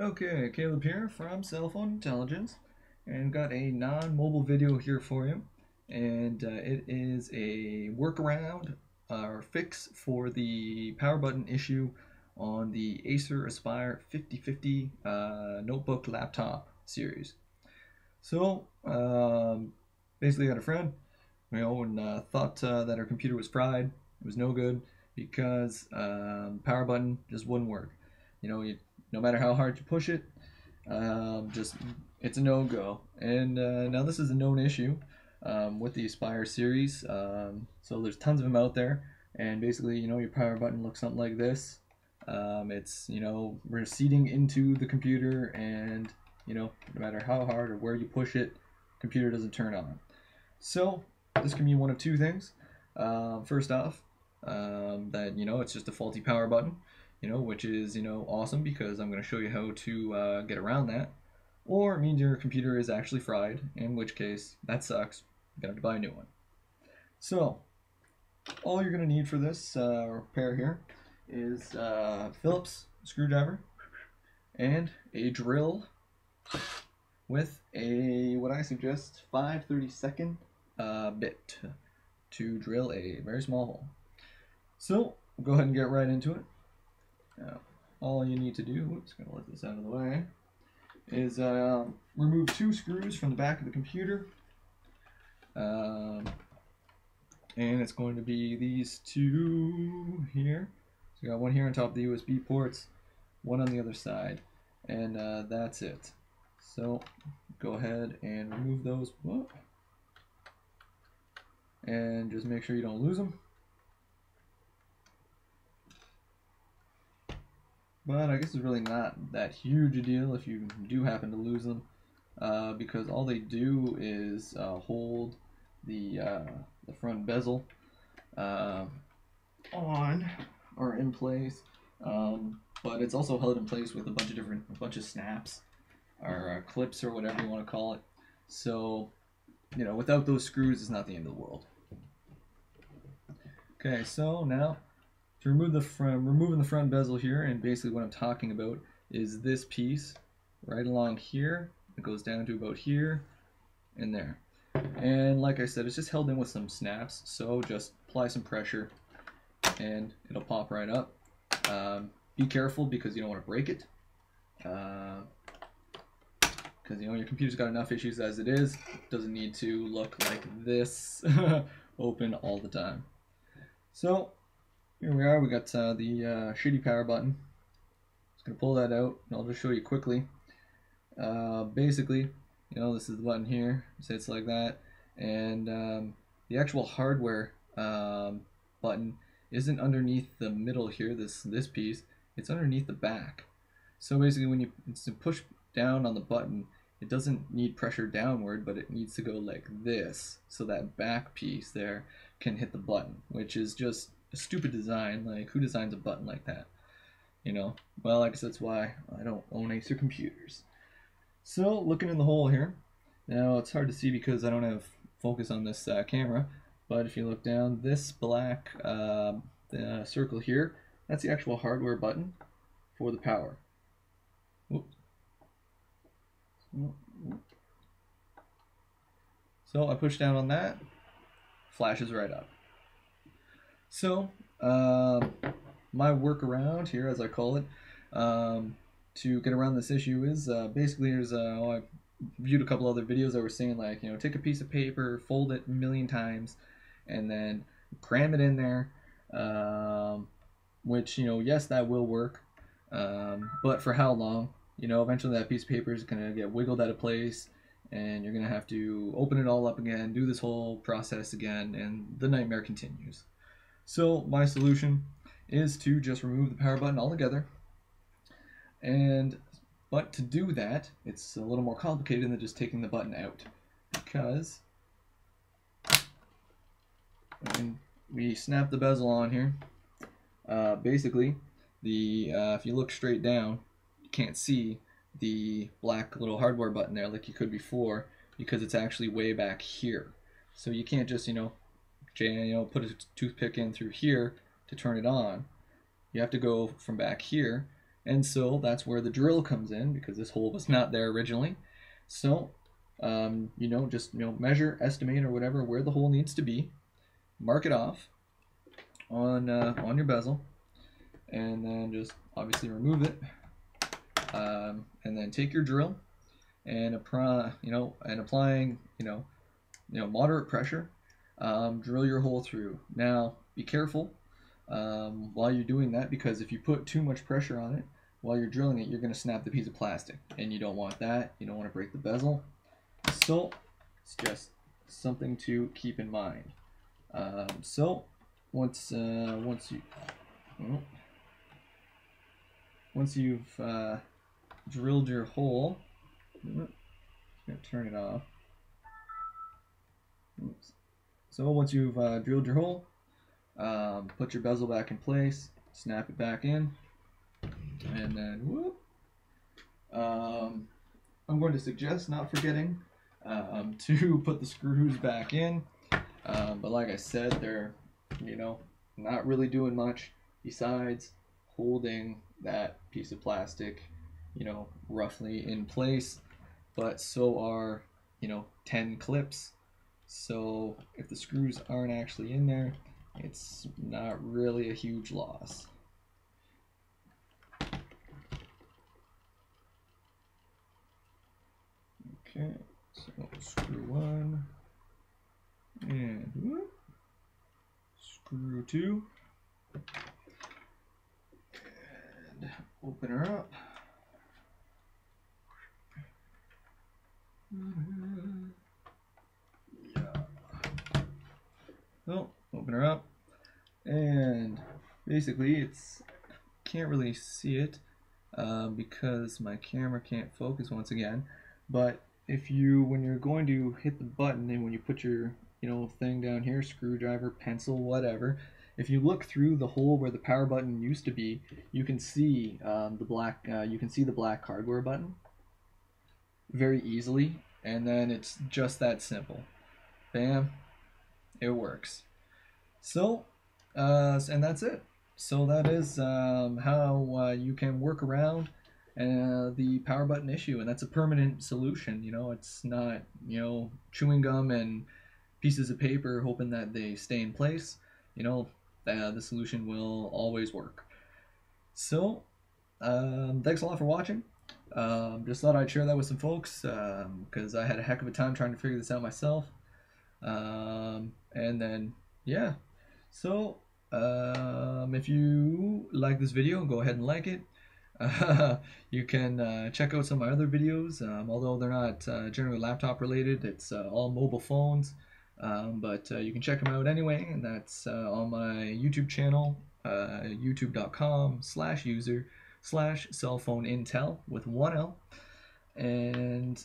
Okay, Caleb here from Cell Phone Intelligence, and got a non-mobile video here for you. And it is a workaround or fix for the power button issue on the Acer Aspire 5050 notebook laptop series. So basically, I had a friend, and thought that her computer was fried. It was no good because power button just wouldn't work. No matter how hard you push it, just it's a no-go. And now this is a known issue with the Aspire series. So there's tons of them out there, and basically, your power button looks something like this. It's receding into the computer, and no matter how hard or where you push it, computer doesn't turn on. So this can mean one of two things. First off, that it's just a faulty power button, which is awesome because I'm going to show you how to get around that. Or it means your computer is actually fried, in which case that sucks. You're gonna have to buy a new one. So all you're going to need for this repair here is Phillips screwdriver and a drill with a, what I suggest, 5/32 bit to drill a very small hole. So we'll go ahead and get right into it. All you need to do, just gonna let this out of the way, is remove 2 screws from the back of the computer. And it's going to be these 2 here. So you got one here on top of the USB ports, one on the other side, and that's it. So go ahead and remove those. Whoop. And just make sure you don't lose them. But I guess it's really not that huge a deal if you do happen to lose them, because all they do is hold the front bezel on or in place, but it's also held in place with a bunch of snaps or clips or whatever you want to call it. So without those screws, it's not the end of the world. Okay, so now to remove removing the front bezel here, and basically what I'm talking about is this piece right along here. It goes down to about here and there. And like I said, it's just held in with some snaps, so just apply some pressure and it'll pop right up. Be careful because you don't want to break it, because your computer's got enough issues as it is. It doesn't need to look like this open all the time. So here we are. We got the shitty power button. Just gonna pull that out, and I'll just show you quickly. Basically, this is the button here. It sits like that, and the actual hardware button isn't underneath the middle here. This piece, it's underneath the back. So basically, when you push down on the button, it doesn't need pressure downward, but it needs to go like this, so that back piece there can hit the button, which is just a stupid design. Like, who designs a button like that? Well, I guess that's why I don't own Acer computers. So looking in the hole here, now it's hard to see because I don't have focus on this camera, but if you look down, this black circle here, that's the actual hardware button for the power. Oops. So I push down on that, flashes right up. So my workaround here, as I call it, to get around this issue is basically I viewed a couple other videos that were saying, like, take a piece of paper, fold it a million times, and then cram it in there, which yes, that will work, but for how long? Eventually that piece of paper is going to get wiggled out of place, and you're going to have to open it all up again, do this whole process again, and the nightmare continues. So my solution is to just remove the power button altogether. But to do that, it's a little more complicated than just taking the button out, because when we snap the bezel on here, basically if you look straight down, you can't see the black little hardware button there like you could before, because it's actually way back here. So you can't just put a toothpick in through here to turn it on. You have to go from back here And so that's where the drill comes in, because this hole was not there originally. So, just measure, estimate, or whatever where the hole needs to be. Mark it off on your bezel, and then just obviously remove it. And then take your drill and applying moderate pressure, drill your hole through. Now be careful while you're doing that, because if you put too much pressure on it while you're drilling it, you're going to snap the piece of plastic, and you don't want that. You don't want to break the bezel. So it's just something to keep in mind. So once you've drilled your hole, I'm gonna turn it off. Oops. So once you've drilled your hole, put your bezel back in place, snap it back in, and then whoop. I'm going to suggest not forgetting to put the screws back in, but like I said, they're not really doing much besides holding that piece of plastic roughly in place, but so are 10 clips. So if the screws aren't actually in there, it's not really a huge loss. Okay, so screw one, and whoop, screw two, and open her up. Yeah. So open her up, and basically can't really see it because my camera can't focus once again. But when you're going to hit the button, and when you put your thing down here, screwdriver, pencil, whatever, if you look through the hole where the power button used to be, you can see the black hardware button very easily, and then it's just that simple. Bam, it works. So and that's it. So that is how you can work around the power button issue, and that's a permanent solution. It's not chewing gum and pieces of paper hoping that they stay in place. The solution will always work. So thanks a lot for watching. Just thought I'd share that with some folks because I had a heck of a time trying to figure this out myself. And then yeah, so if you like this video, go ahead and like it. You can check out some of my other videos, although they're not generally laptop related. It's all mobile phones, but you can check them out anyway, and that's on my YouTube channel, youtube.com/user/cellphoneintel with 1L, and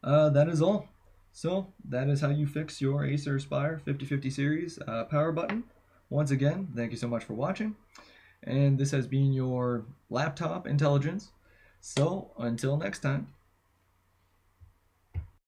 that is all. So that is how you fix your Acer Aspire 5050 series power button. Once again, thank you so much for watching, and this has been your laptop intelligence. So until next time.